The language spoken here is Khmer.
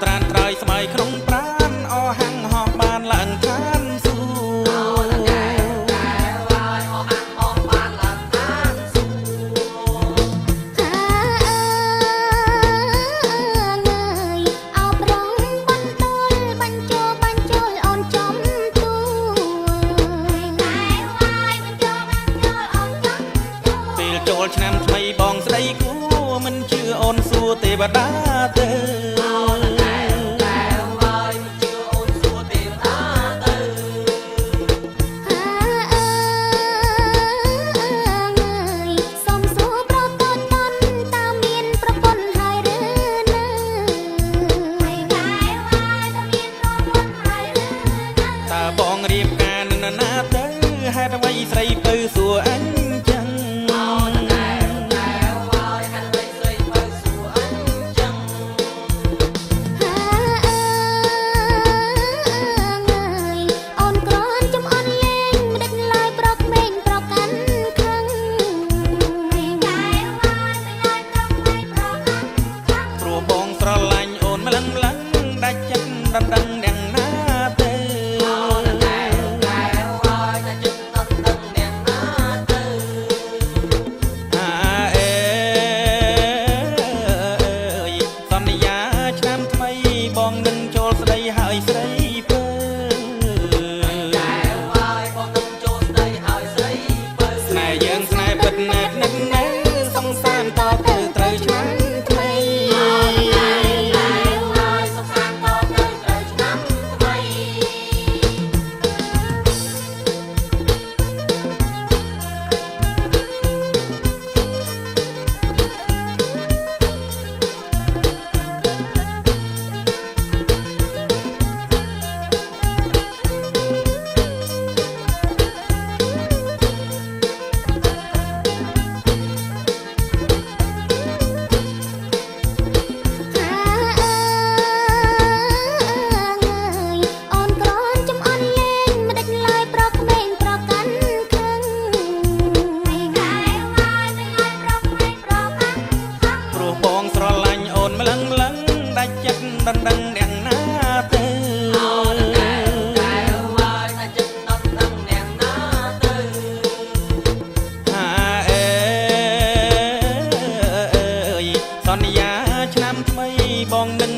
ត្រានត្រយស្មៃក្នុងប្រានអហាំងហោះបានឡើងឋានសួគ៌ចូលឆ្នាំថ្មីបងស្ដីគួរមិនជឿអូនសួរទេវតាទៅបងរៀបការនរណាទៅហេតុអ្វីស្រីពៅសួរអញចឹងព្រោះបងស្រឡាញ់អូនម្លឹងម្លឹងដាច់ចិត្តដណ្ដឹងយ៉ាងណាទៅសន្យាឆ្នាំថ្មីបងនឹងចូលស្ដីហើយស្រីពើស្នេហ៍យើងស្នេហ៍ពិតណាស់នឹងណែសង្សារតទៅត្រូវឆ្នាំថ្មីដាច់ចិត្តដណ្ដឹងយ៉ាងណាទៅសន្យាឆ្នាំថ្មីបងនឹង